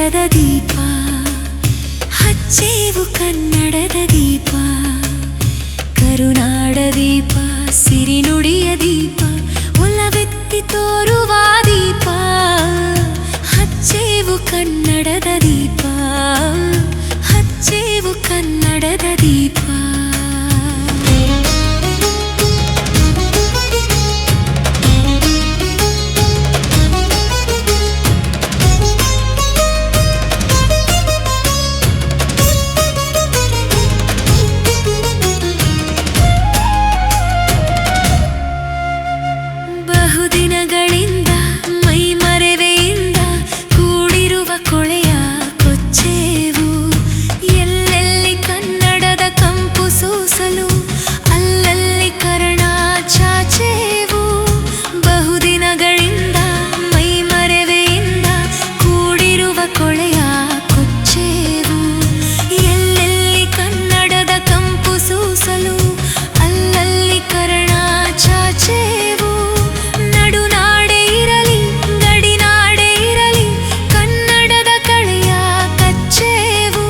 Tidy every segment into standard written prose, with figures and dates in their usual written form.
ಕನ್ನಡದ ದೀಪ ಹಚ್ಚೇವು ಕನ್ನಡದ ದೀಪ ಕರುನಾಡ ದೀಪ ಸಿರಿನುಡಿಯ ದೀಪ ಒಲವೆತ್ತಿ ತೋರುವ ದೀಪ ಹಚ್ಚೇವು ಕನ್ನಡದ ದೀಪ ಹಚ್ಚೇವು ಕನ್ನಡದ ದೀಪ ಬಹುದಿನಗಳಿಂದ ಮೈ ಮರೆವೆಯಿಂದ ಕೂಡಿರುವ ಕೊಳೆಯ ಕೊಚ್ಚೇವು ಎಲ್ಲೆಲ್ಲಿ ಕನ್ನಡದ ಕಂಪು ಸೂಸಲು ಅಲ್ಲಲ್ಲಿ ಕರ್ಣ ಚಾಚೇವು ಬಹುದಿನಗಳಿಂದ ಮೈ ಮರೆವೆಯಿಂದ ಕೂಡಿರುವ ಕೊಳೆಯ ಕೊಚ್ಚೇವು ಎಲ್ಲೆಲ್ಲಿ ಕನ್ನಡದ ಕಂಪು ಸೂಸಲು ಅಲ್ಲಲ್ಲಿ ಕರ್ಣ ಚಾಚೇವು ನಡುನಾಡೆ ಇರಲಿ ಗಡಿನಾಡೆ ಇರಲಿ ಕನ್ನಡದ ಕಳೆಯ ಕಚ್ಚೇವು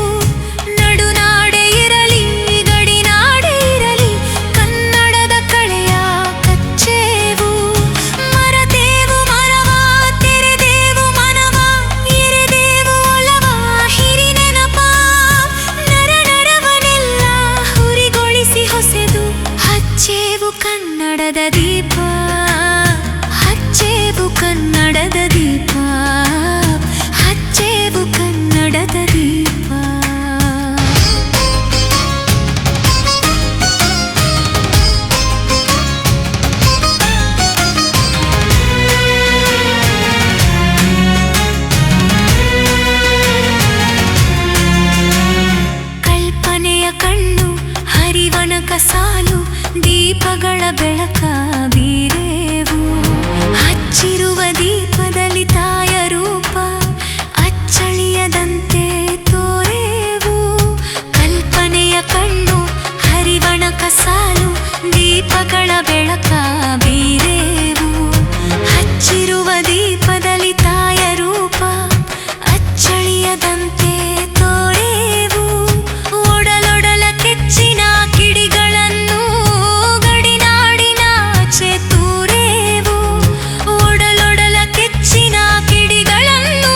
ನಡುನಾಡೆ ಇರಲಿ ಗಡಿನಾಡೆ ಇರಲಿ ಕನ್ನಡದ ಕಳೆಯ ಕಚ್ಚೇವು ಮರದೇವು ಮರವ ತೆರೆದೇವು ಮನವ ಎರೆದೇವು ಒಲವ ಹಿರಿ ನೆನಪ ನರನರವನೆಲ್ಲ ಹುರಿಗೊಳಿಸಿ ಹೊಸೆದು ಹಚ್ಚೇವು ಕನ್ನಡದ ದೀಪ ಹಚ್ಚೇವು ಕನ್ನಡದ ದೀಪ ಹಚ್ಚೇವು ಕನ್ನಡದ ದೀಪ ಕಲ್ಪನೆಯ ಕಣ್ಣು ಹರಿವನಕ ಸಾಲು ದೀಪಗಳ ಬೆಳಕ ಬೀರೇವು ಹಚ್ಚಿರುವ ದೀಪದಲ್ಲಿ ತಾಯ ರೂಪ ಅಚ್ಚಳಿಯದಂತೆ ತೋರೇವು ಕಲ್ಪನೆಯ ಕಣ್ಣು ಹರಿವನಕ ಸಾಲು ದೀಪಗಳ ಬೆಳಕ ಬೀರೇವು ಹಚ್ಚಿರುವ ದೀಪದಲ್ಲಿ ತಾಯ ರೂಪ ಅಚ್ಚಳಿಯದಂತೆ ತೋರೇವು ಒಡಲೊಡಲ ಕೆಚ್ಚಿನ ಕಿಡಿಗಳನ್ನು ಗಡಿನಾಡಿನಾಚೆ ತೂರೇವು ಒಡಲೊಡಲ ಕೆಚ್ಚಿನ ಕಿಡಿಗಳನ್ನು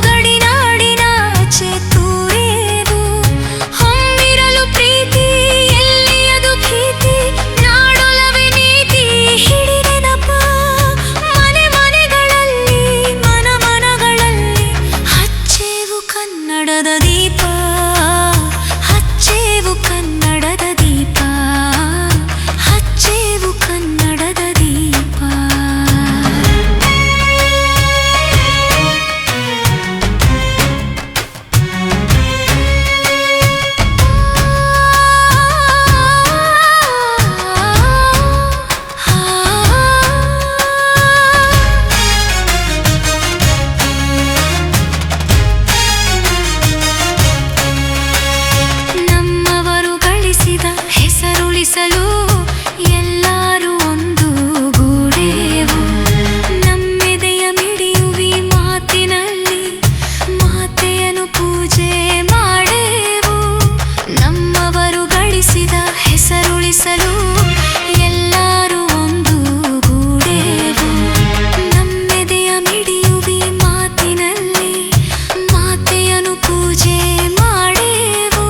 ಗಡಿನಾಡಿನಾಚೆ ತೂರೇವು ಹೊಮ್ಮಿರಲು ಪ್ರೀತಿ ಎಲ್ಲಿಯದು ಭೀತಿ ನಾಡೊಲವೆ ನೀತಿ ಹಿಡಿ ನೆನಪ ಮನೆ ಮನೆಗಳಲ್ಲಿ ಮನ ಮನಗಳಲ್ಲಿ ಹಚ್ಚೇವು ಕನ್ನಡದ ದೀಪ ಹಚ್ಚೇವು ಕನ್ನಡದ ದೀಪ ಹಚ್ಚೇವು ಕನ್ನಡದ ದೀಪ ನಮ್ಮವರು ಗಳಿಸಿದ ಹೆಸರುಳಿಸಲು ಎಲ್ಲರೂ ಒಂದು ಗೂಡೇವು ನಮ್ಮೆದೆಯ ಮಿಡಿಯುವಿ ಮಾತಿನಲ್ಲಿ ಮಾತೆಯನ್ನು ಪೂಜೆ ಮಾಡೇವು ನಮ್ಮವರು ಗಳಿಸಿದ ಹೆಸರುಳಿಸಲು ಎಲ್ಲರೂ ಒಂದು ಗೂಡೇವು ನಮ್ಮೆದೆಯ ಮಿಡಿಯುವಿ ಮಾತಿನಲ್ಲಿ ಮಾತೆಯನ್ನು ಪೂಜೆ ಮಾಡೇವು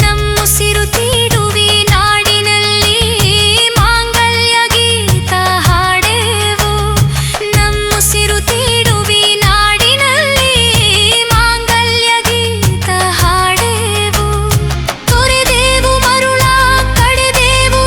ನಮ್ಮುಸಿರು ತೀಡುವಿ ನಾಡಿನಲ್ಲಿ ಮಾಂಗಲ್ಯ ಗೀತ ಹಾಡೇವು ನಮ್ಮುಸಿರು ತೀಡುವಿ ನಾಡಿನಲ್ಲಿ ಮಾಂಗಲ್ಯ ಗೀತ ಹಾಡೇವು ತೊರೆದೇವು ಮರುಳ ಕಡೆದೇವು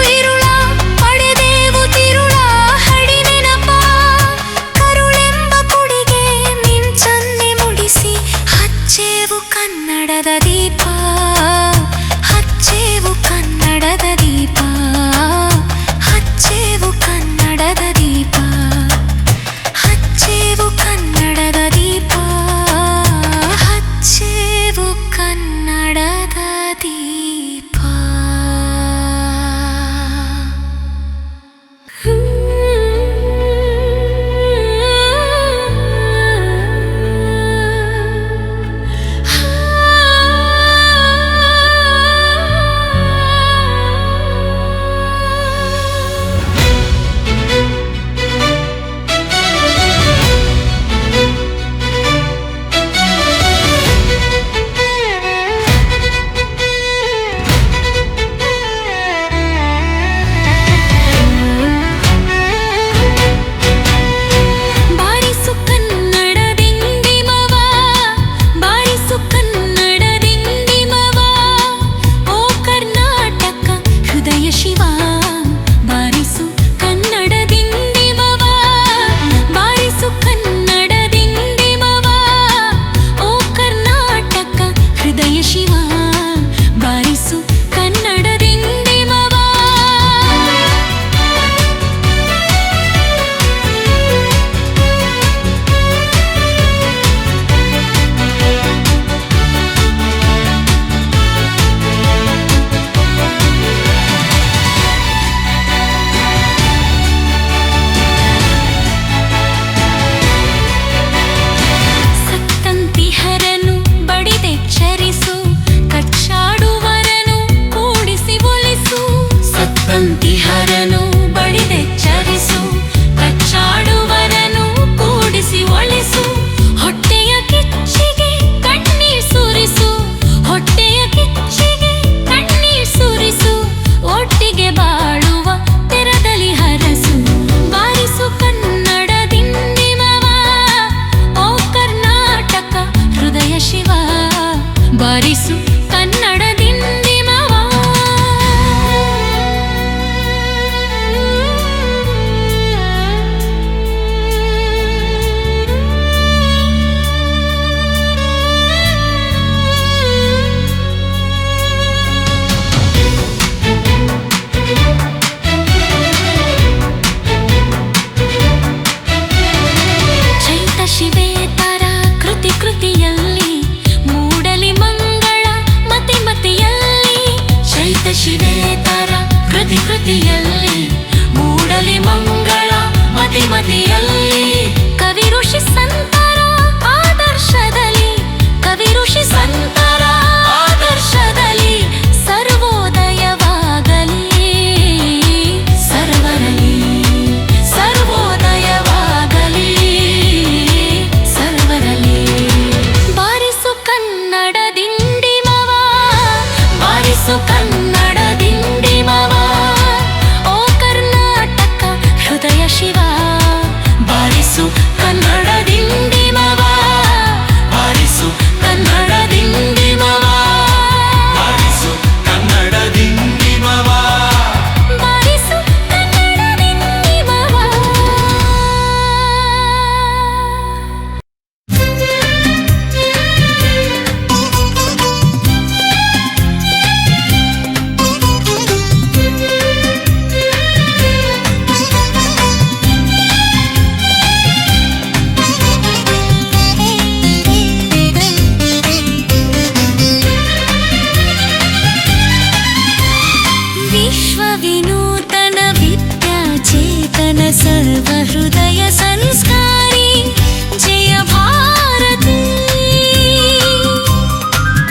ಶಿವ ಬಾರಿಸು ಕನ್ನಡ ದಿಂಡಿಮವ ಬಾರಿಸು ಕನ್ನಡ ದಿಂಡಿಮವ ಓ ಕರ್ನಾಟಕ ಹೃದಯ ಶಿವ ಬಾರಿಸು ಕನ್ನಡ ದಿಂಡಿಮವ ಸತ್ತಂತಿಹರನು ಬಡಿದೆಚ್ಚರಿಸು ಕಚ್ಚಾಡುವರನು ಕೂಡಿಸಿ ಒಲಿಸು ಸತ್ತಂತಿಹರನು ಬಡಿದೆಚ್ಚರಿಸು ಕಚ್ಚಾಡುವರನು ಕೂಡಿಸಿ ಒಲಿಸು ಹೊಟ್ಟೆಯ ಕಿಚ್ಚಿಗೆ ಕಣ್ಣೀರ್ ಸುರಿಸು ಹೊಟ್ಟೆಯ ಕಿಚ್ಚಿಗೆ ಕಣ್ಣೀರ್ ಸುರಿಸು ಒಟ್ಟಿಗೆ ಬಾಳುವ ತೆರದಲ್ಲಿ ಹರಸು ಬಾರಿಸು ಕನ್ನಡ ದಿಂಡಿಮವ ಓ ಕರ್ನಾಟಕ ಹೃದಯ ಶಿವ ಬಾರಿಸು ಕನ್ನಡ ದಿಂಡಿಮವ ಚೈತ ಶಿವೇತರ ಕೃತಿಯಲ್ಲಿ ಮೂಡಲಿ ಮಂಗಳ ಮತಿ ಮತಿಯಲ್ಲಿ ಚೈತ ಶಿವೇತರ ಕೃತಿಯಲ್ಲಿ ಮೂಡಲಿ ಮಂಗಳ ಮತಿ ಮತಿಯಲ್ಲಿ ಕವಿ ಋಷಿ ಸಂತರ ಆದರ್ಶದಲ್ಲಿ ಕವಿ ಋಷಿ ಸಂತರ ಆದರ್ಶದಲ್ಲಿ ಸರ್ವೋದಯವಾಗಲಿ ಸರ್ವರಲ್ಲಿ ಸರ್ವೋದಯವಾಗಲಿ ಸರ್ವರಲ್ಲಿ ಬಾರಿಸು ಕನ್ನಡ ದಿಂಡಿಮವ ಬಾರಿಸು ಕನ್ನಡ ದಿಂಡಿಮವ ಓ ಕರ್ನಾಟಕ ಹೃದಯ ಶಿವ ಬಾರಿಸು ಕನ್ನಡ ದಿಂಡಿಮವ ಬಾರಿಸು ಕನ್ನಡ ದಿಂಡಿಮವ ಬಾರಿಸು ಕನ್ನಡ ದಿಂಡಿಮವ ಬಾರಿಸು ಕನ್ನಡ ದಿಂಡಿಮವ ವಿಶ್ವ ವಿನೂತನ ವಿದ್ಯಾಚೇತನ ಸರ್ವಹೃದಯ ಸಂಸ್ಕಾರಿ ಜಯ ಭಾರತಿ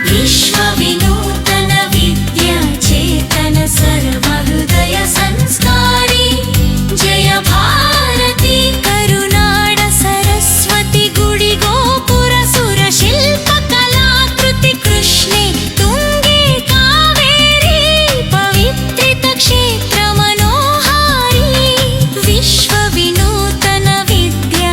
ವಿಶ್ವ ವಿನೂತನ ವಿದ್ಯಾಚೇತನ ಸರ್ವಹೃದಯ ಸಂಸ್ಕಾರಿ ಜಯ ಭಾರತಿ ಕರುನಾಡ ಸರಸ್ವತಿ ಗುಡಿ ಗೋಪುರ ಸುರ ಶಿಲ್ಪ ಕಲಾಕೃತಿ ಕೃಷ್ಣೆ ತುಂಗೆ ಕಾವೇರಿ ಪವಿತ್ರಿತ ಕ್ಷೇತ್ರ ಮನೋಹಾರಿ ವಿಶ್ವ ವಿನೂತನ ವಿದ್ಯಾಚೇತನ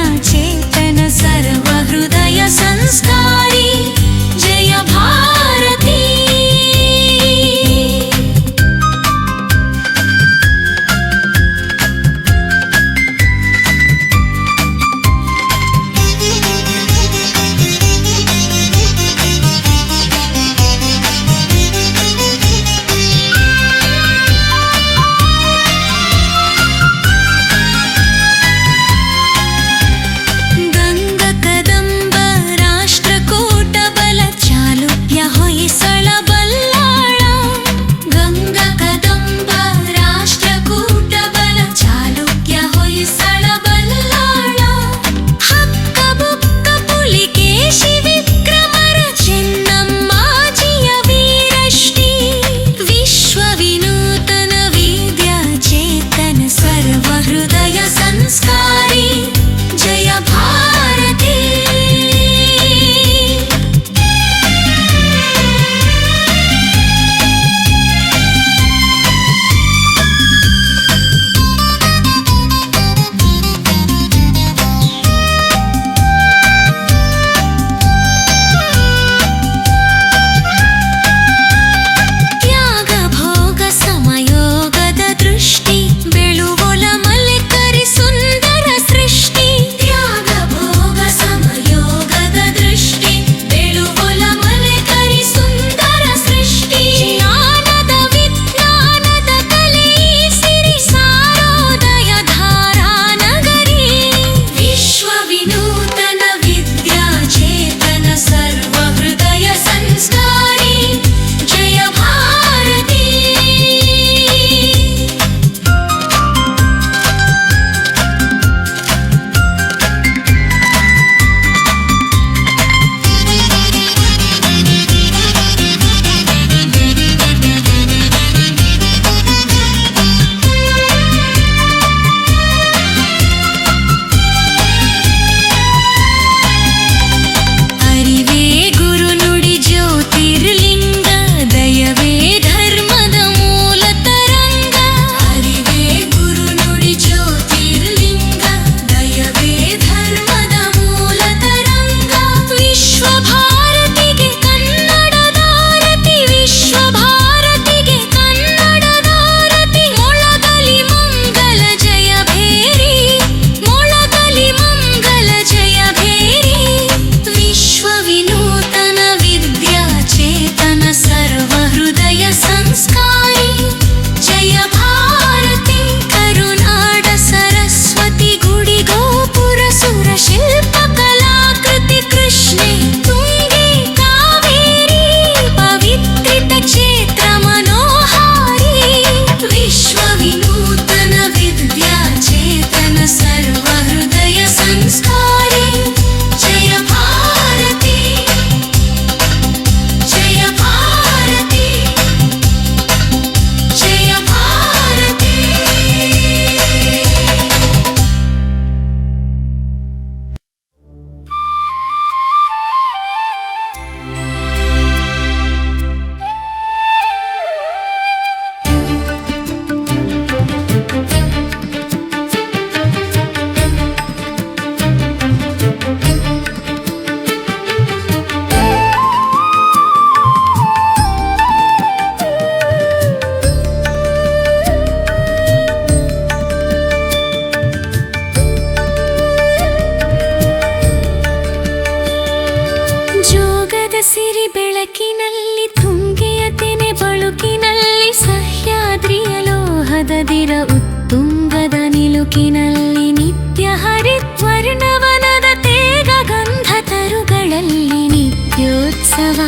ಹದದಿರ ಉತ್ತುಂಗದ ನಿಲುಕಿನಲ್ಲಿ ನಿತ್ಯ ಹರಿದ್ವರ್ಣವನದ ತೇಗ ಗಂಧ ತರುಗಳಲ್ಲಿ ನಿತ್ಯೋತ್ಸವ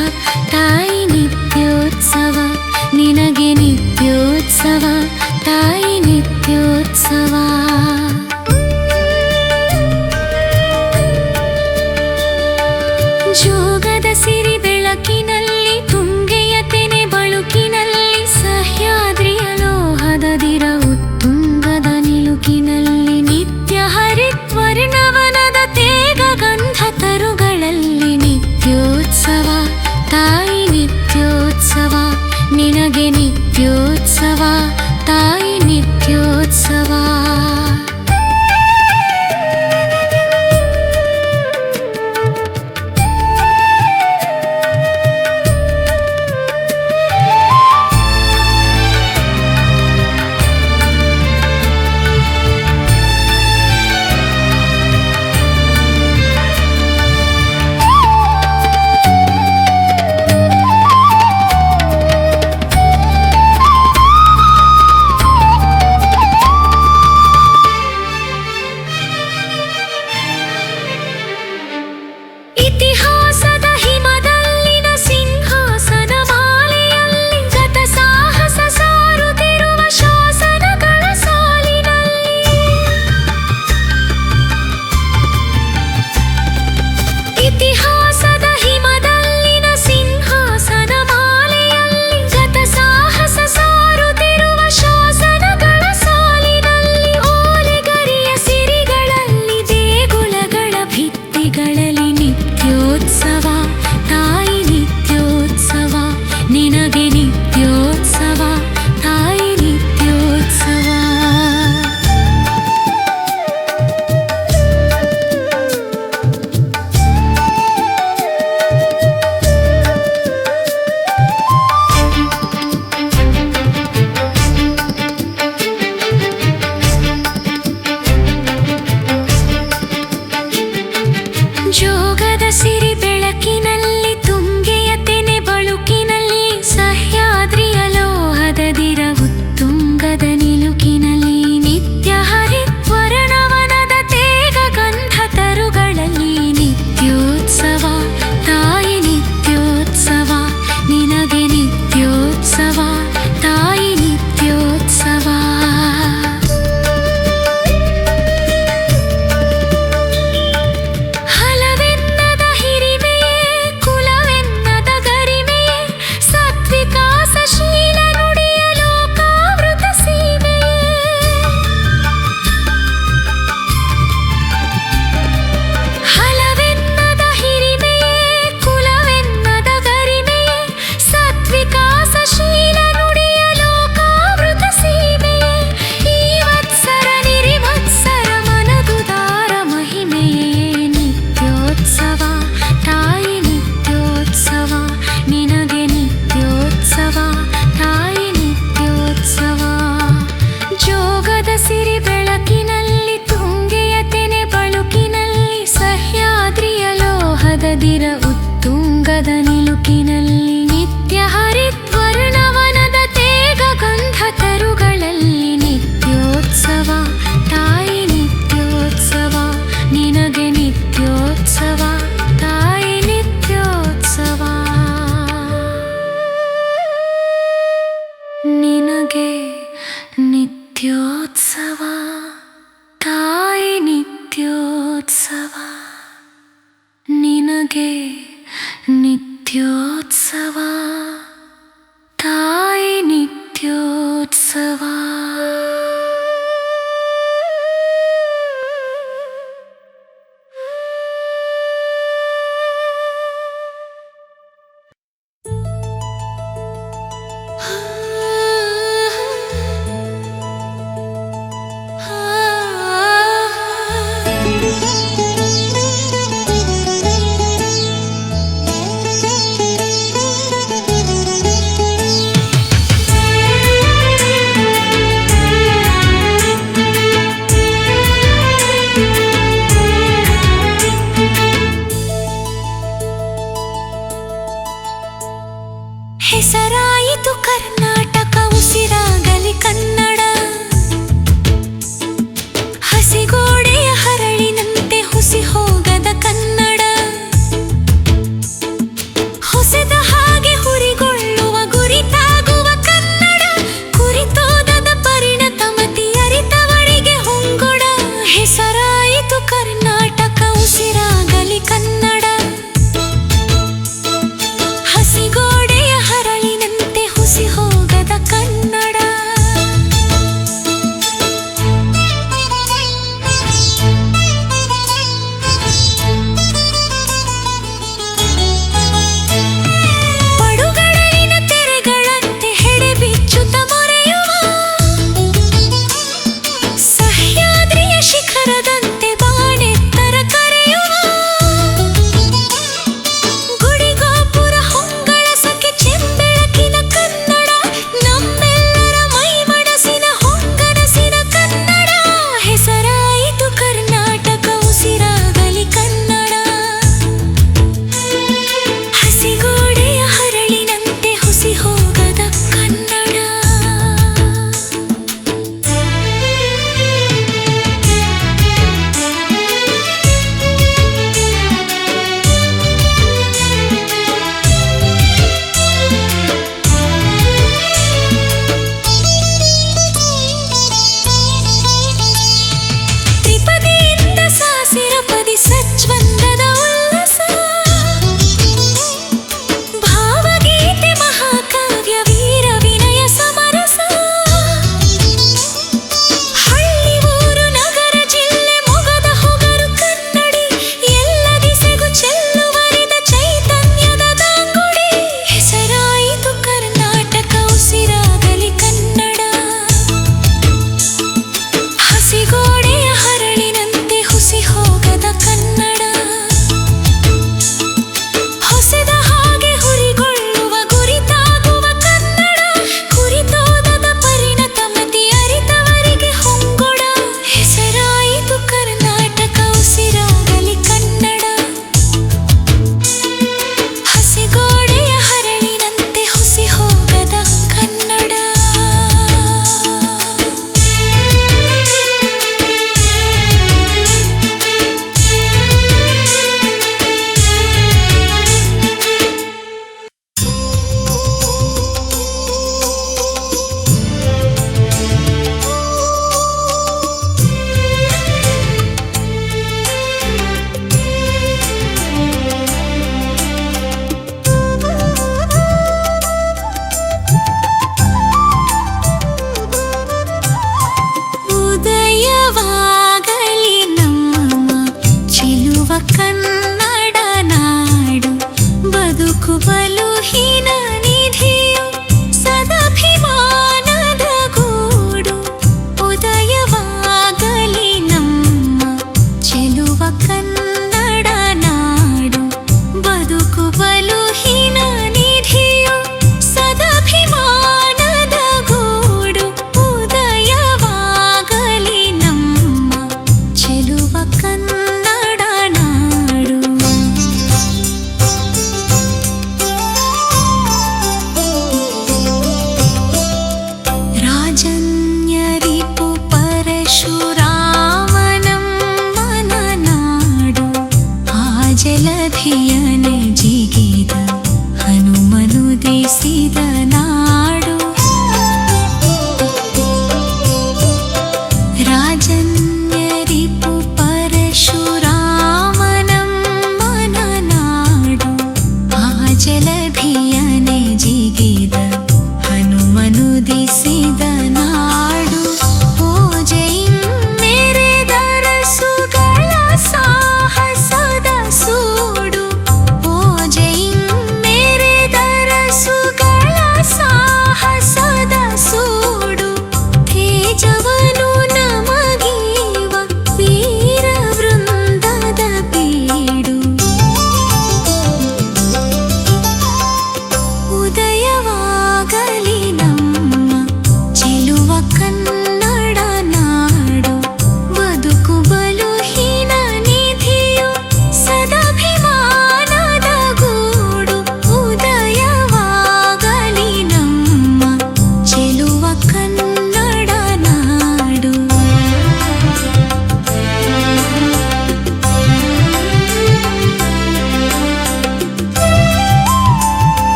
ತಾಯಿ ನಿತ್ಯೋತ್ಸವ ನಿನಗೆ ನಿತ್ಯೋತ್ಸವ ತಾಯಿ ನಿತ್ಯೋತ್ಸವ ಜೋಗದ ಸಿರಿ ಬೆಳಕಿನಲ್ಲಿ ತುಂಗೆಯ ತೆನೆ ಬಳುಕಿನಲ್ಲಿ ಸಹ್ಯಾದ್ರಿಯ ಲೋಹದದಿರ ಉತ್ತುಂಗದ ನಿಲುಕಿನಲ್ಲಿ ನಿತ್ಯ ಹರಿದ್ವರ್ಣವನದ ತೇಗ ಗಂಧ ತರುಗಳಲ್ಲಿ ನಿತ್ಯೋತ್ಸವ ತಾಯಿ ನಿತ್ಯೋತ್ಸವ ನಿನಗೆ ನಿತ್ಯೋತ್ಸವ ತಾಯಿ ನಿತ್ಯೋತ್ಸವ ಇತಿಹಾಸದ ಹಿಮದಲ್ಲಿನ ಸಿಂಹಾಸನ ಮಾಲೆಯಲ್ಲಿ ಗತ ಸಾಹಸ ಸಾರುತ್ತಿರುವ ಶಾಸನಗಳ ಸಾಲಿನಲ್ಲಿ ಇತಿಹಾಸದ ಹಿಮದಲ್ಲಿನ ಸಿಂಹಾಸನ ಮಾಲೆಯಲ್ಲಿ ಗತ ಸಾಹಸ ಸಾರುತ್ತಿರುವ ಶಾಸನಗಳ ಸಾಲಿನಲ್ಲಿ ಓಲೆಗರಿಯ ಸಿರಿಗಳಲ್ಲಿ ದೇಗುಲಗಳ ಭಿತ್ತಿಗಳಲ್ಲಿ ನಿತ್ಯೋತ್ಸವ ತಾಯಿ ನಿತ್ಯೋತ್ಸವ ನಿನಗೆ ನಿತ್ಯೋತ್ಸವ ತಾಯಿ ನಿತ್ಯೋತ್ಸವ ಜೋಗದ ಸಿರಿ ಬೆಳಕಿನಲ್ಲಿ ತುಂಗೆಯ ತೆನೆ ಬಳುಕಿನಲ್ಲಿ ಸಹ್ಯಾದ್ರಿಯ ಲೋಹದದಿರ ಉತ್ತುಂಗದ ನಿಲುಕಿನಲ್ಲಿ ನಿತ್ಯ ಹರಿದ್ವರ್ಣವನದ ತೇಗ ಗಂಧ ತರುಗಳಲ್ಲಿ ನಿತ್ಯೋತ್ಸವ ತಾಯಿ ನಿತ್ಯೋತ್ಸವ ನಿನಗೆ ನಿತ್ಯೋತ್ಸವ ತಾಯಿ ನಿತ್ಯೋತ್ಸವ ಹಲವೆನ್ನದ ಹಿರಿಮೆಯೇ ಕುಲವೆನ್ನದ ಗರಿಮೆಯೇ ಸತ್ವಿಕಾಸಶೀಲ ನುಡಿಯ ಲೋಕಾವೃತ ಸೀಮೆಯೇ ಹಲವೆನ್ನದ ಹಿರಿಮೆಯೇ ಕುಲವೆನ್ನದ ಗರಿಮೆಯೇ ಸತ್ವಿಕಾಸಶೀಲ ನುಡಿಯ ಲೋಕಾವೃತ ಸೀಮೆಯೇ ಈ ವತ್ಸರ ನಿರಿವತ್ಸರ ಮನದುದಾರ ಮಹಿಮೆಯೇ ನಿತ್ಯೋತ್ಸವ ತಾಯಿ ನಿತ್ಯೋತ್ಸವ ನಿನಗೆ ನಿತ್ಯೋತ್ಸವ ತಾಯಿ ನಿತ್ಯೋತ್ಸವ ಜೋಗದ ಸಿರಿ ಬೆಳಕಿನಲ್ಲಿ ತುಂಗೆಯ ತೆನೆ ಬಳುಕಿನಲ್ಲಿ ಸಹ್ಯಾದ್ರಿಯ ಲೋಹದದಿರ ಉತ್ತುಂಗದ ನಿಲುಕಿನಲ್ಲಿ ನಿತ್ಯ ಹರಿದ್ವರ್ಣವನದ ತೇಗ ಗಂಧ ತರುಗಳಲ್ಲಿ ನಿತ್ಯೋತ್ಸವ ತಾಯಿ ನಿತ್ಯೋತ್ಸವ ನಿನಗೆ ನಿತ್ಯೋತ್ಸವ ತಾಯಿ ನಿತ್ಯೋತ್ಸವ ನಿನಗೆ ನಿತ್ಯೋತ್ಸವ ತಾಯಿ ನಿತ್ಯೋತ್ಸವ ನಿನಗೆ ನಿತ್ಯೋತ್ಸವ ತಾಯಿ ನಿತ್ಯೋತ್ಸವ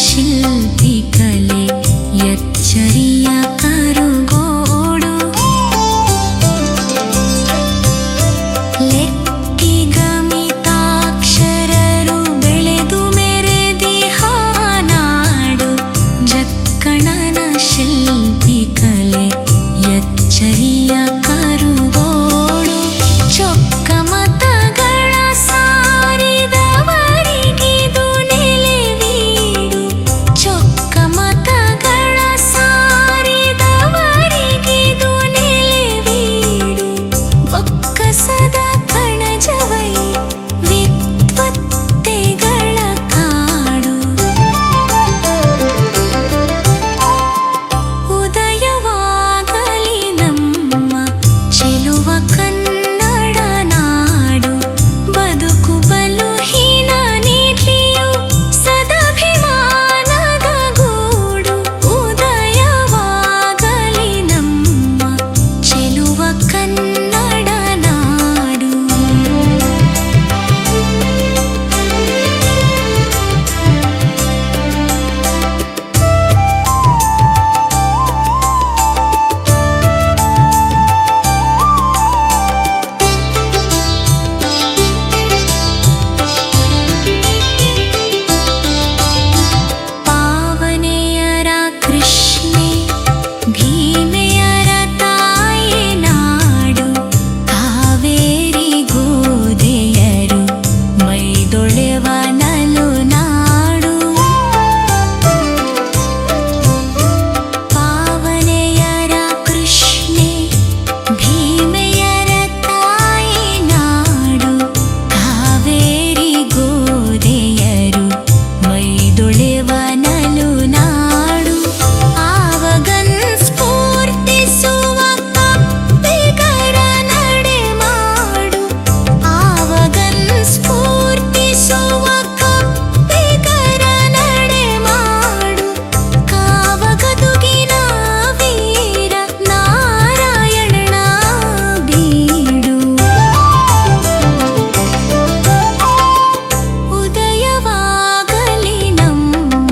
ಶಿಲ್ಪಿ ಕಲೆ ಎಚ್ಚರಿಯ ಕರುಗೋಡು ಲೆಕ್ಕಿಗಮಿತಾಕ್ಷರರು ಬೆಳೆದು ಮೆರೆದಿಹ ನಾಡು ಜಕ್ಕಣನ ಶಿಲ್ಪಿ ಕಲೆ ಎಚ್ಚರಿಯ ಕರುಗೋಡು ಚೊಕ್ಕ ಮತಗಳ ಸಾರಿದವರಿಗಿದು ನೆಲೆವೀಡು ಚೊಕ್ಕ ಮತಗಳ ಸಾರಿದವರಿಗಿದು ನೆಲೆವೀಡು ಒಕ್ಕಸದ ಕಣಜವೈ ವಿದ್ವತ್ತೆಗಳ ಕಾಡು ಉದಯವಾಗಲಿ ನಮ್ಮ ಚೆಲುವ ಕನ್ನಡ ನಾಡು ಬದುಕು ಬಲು ಹೀನ ನೀತಿಯು ಸದಭಿಮಾನದ ಗೂಡು ಉದಯವಾಗಲಿ ನಮ್ಮ ಚೆಲುವ ಕನ್ನಡ ನಾಡು ಪಾವನೆಯರ ಕೃಷ್ಣೆ ಭೀಮೆಯರ ತಾಯಿ ನಾಡು ಕಾವೇರಿ ಗೋದೆಯರು ಮೈದೊಳೆವ ನಲು ನಾಡು ಪಾವನೆಯರ ಕೃಷ್ಣೆ ಭೀಮೆಯರ ತಾಯಿ ನಾಡು ಕಾವೇರಿ ಗೋದೆಯರು ಮೈದೊಳೆವ ನಲು ನಾಡು ಆವಗನ್ ಸ್ಫೂರ್ತಿಸುವ ಕಪ್ಪಿಗರ ನಡೆ ಮಾಡು ಆವಗನ್ ಸ್ಫೂರ್ತಿಸುವ ಕಪ್ಪಿಗರ ನಡೆ ಮಾಡು ಕಾವಗದುಗಿನ ವೀರ ನಾರಾಯಣನ ಬೀಡು ಉದಯವಾಗಲಿ ನಮ್ಮ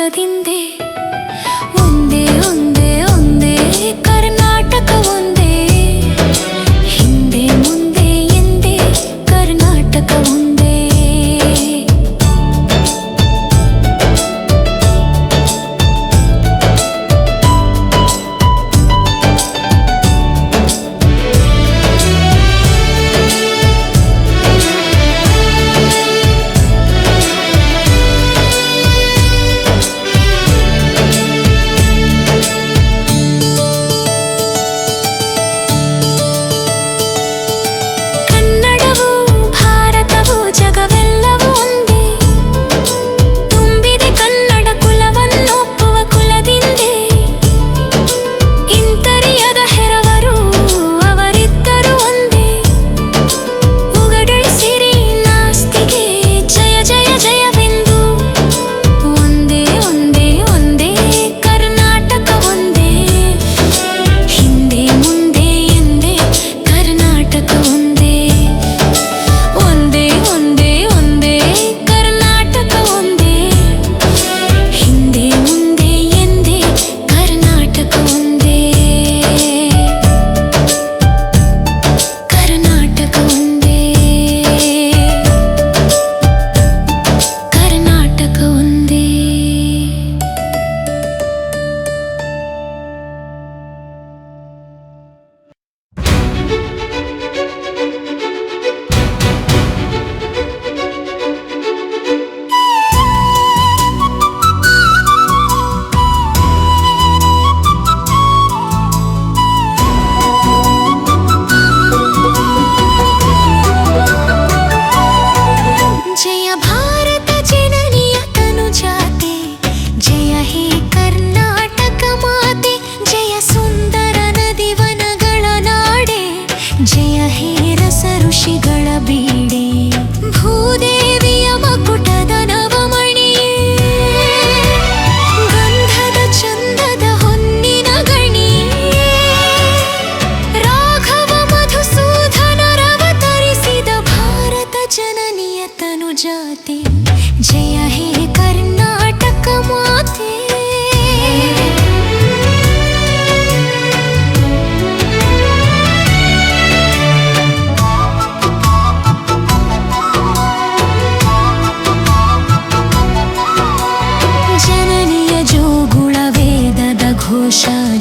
ಕುಲದಿಂದೆ ಒಂದೇ ಒಂದೇ ಒಂದೇ ಕರ್ನಾಟಕ ಒಂದೇ ಹಿಂದೆ ಮುಂದೆ ಎಂದೇ ಕರ್ನಾಟಕ ಒಂದೇ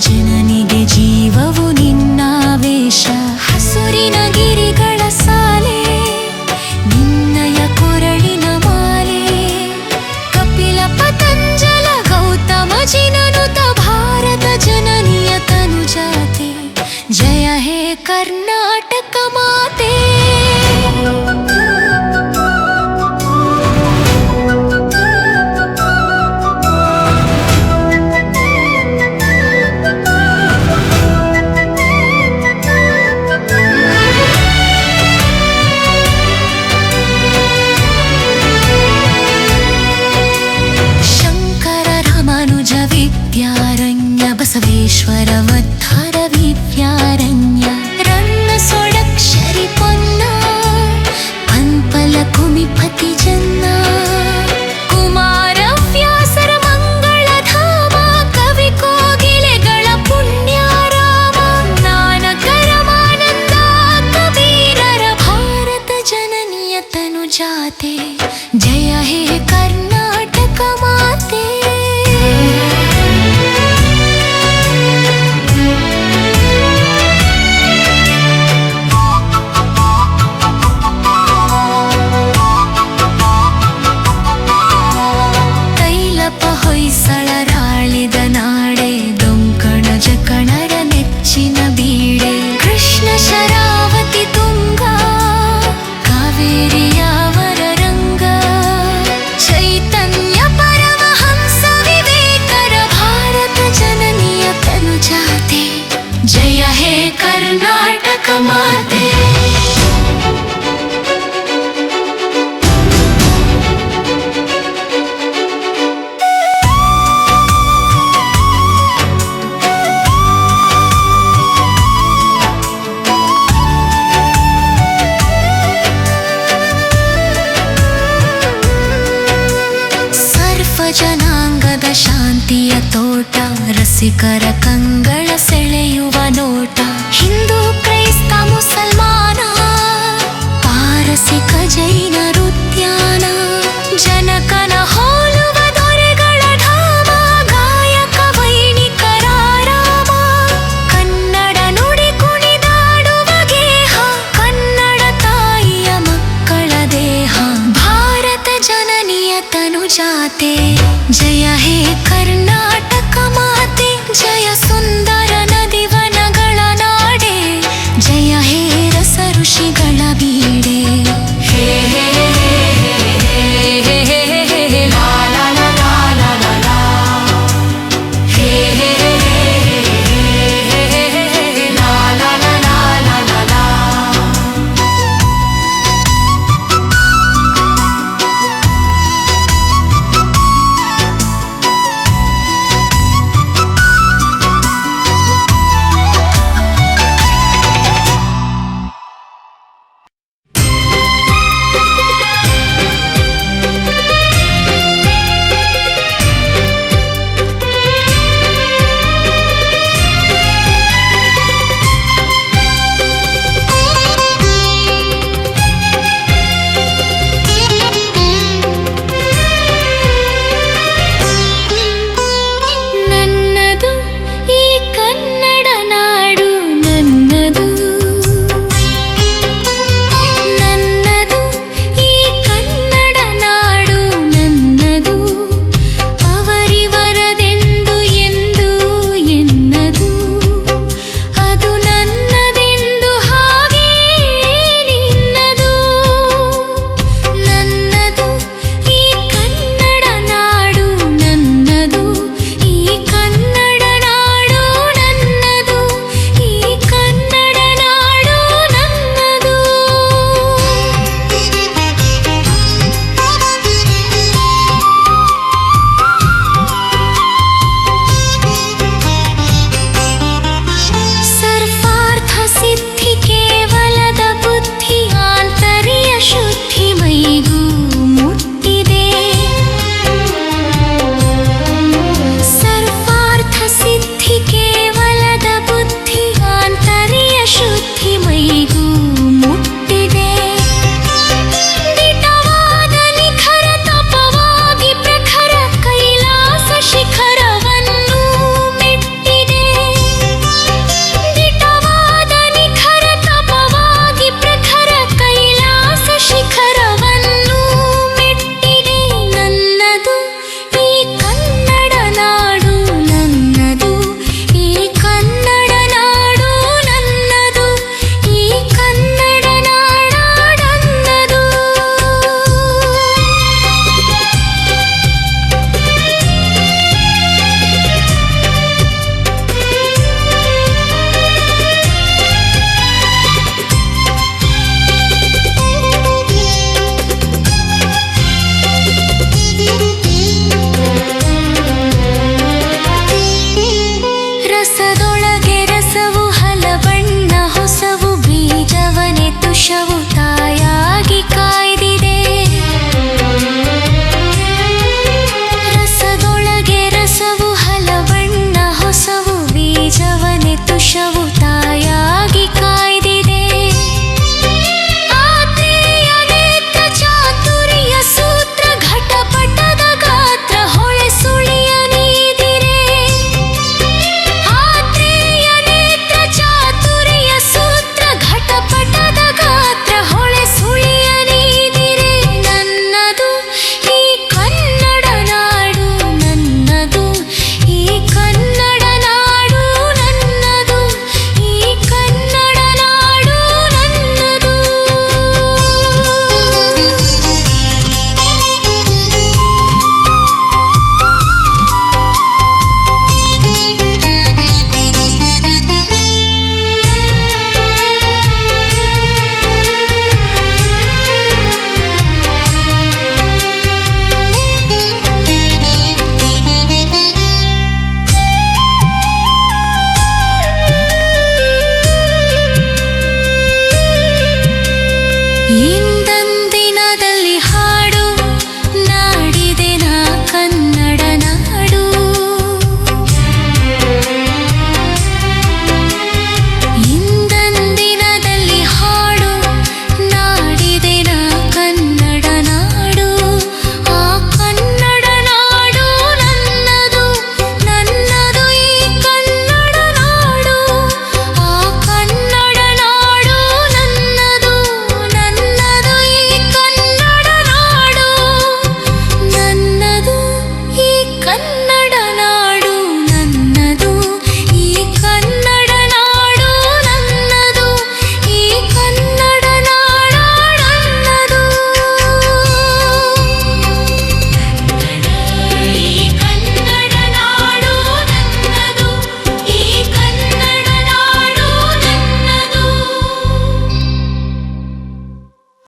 ಜನನಿಗೆ ಜೀವವು ನಿನ್ನಾವೇಶ ಹಸುರಿನ ಗಿರಿಗಳ ಸಾಲೆ ನಿನ್ನಯ ಕೊರಳಿನ ಮಾಲೆ ಕಪಿಲ ಪತಂಜಲ ಗೌತಮ ಜಿನನುತ ಭಾರತ ಜನನಿಯ ತನುಜಾತೆ ಜಯ ಹೇ ಕರ್ನಾಟಕ ಮಾತೆ ಬಸವೇಶ್ವರ ವದ್ಧರ ವಿದ್ಯಾರಣ್ಯ ರನ್ನ ಸೊಡಕ್ಷರಿ ಪೊನ್ನ ಪಂಪಲ ಕುಮಿಪತಿ ಜನ್ನ ಕುಮಾರ ವ್ಯಾಸರ ಮಂಗಳಧಾಮ ಕವಿ ಕೋಗಿಲೆಗಳ ಪುಣ್ಯಾರಾಮ ನಾನಕರಮಾನಂದ ಕಬೀರರ ಭಾರತ ಜನನಿಯ ತನುಜಾತೆ ಜಯ ಹೇ ಕರ್ನಾಟಕ ಮಾತೆ ಹೊಯ್ಸಳರಾಳಿದ ನಾಡೆ ದೊಂಕಣ ಜಕಣರ ನೆಚ್ಚಿನ ಬೀಡೆ ಕೃಷ್ಣ ಶರಾವತಿ ತುಂಗ ಕಾವೇರಿಯವರ ರಂಗ ರಸಿಕರ ಕಂಗಳ ಸೆಳೆಯುವ ನೋಟ. ಹಿಂದೂ ಕ್ರೈಸ್ತ ಮುಸಲ್ಮಾನ, ಪಾರಸಿಕ ಜೈನರು ಉದ್ಯಾನ, ಜನಕನ ಹೋಲುವ ದೊರೆಗಳ ಧಾಮ, ಗಾಯಕ ವೈಣಿಕರ ರಾಮ. ಕನ್ನಡ ನುಡಿ ಕುಣಿದಾಡುವ ಗೇಹ, ಕನ್ನಡ ತಾಯಿಯ ಮಕ್ಕಳ ದೇಹ. ಭಾರತ ಜನನಿಯ ತನುಜಾತೆ, ಜಯ ಹೇ ಕರ್ನಾಟಕ ಮಾತೆ, ಜಯ ಸುಂದರ ನದಿವನಗಳ ನಾಡೆ, ಜಯ ಹೇ ರಸ ಋಷಿಗಳ ಬೀಡೆ. ಹೇ ಹೇ ಈ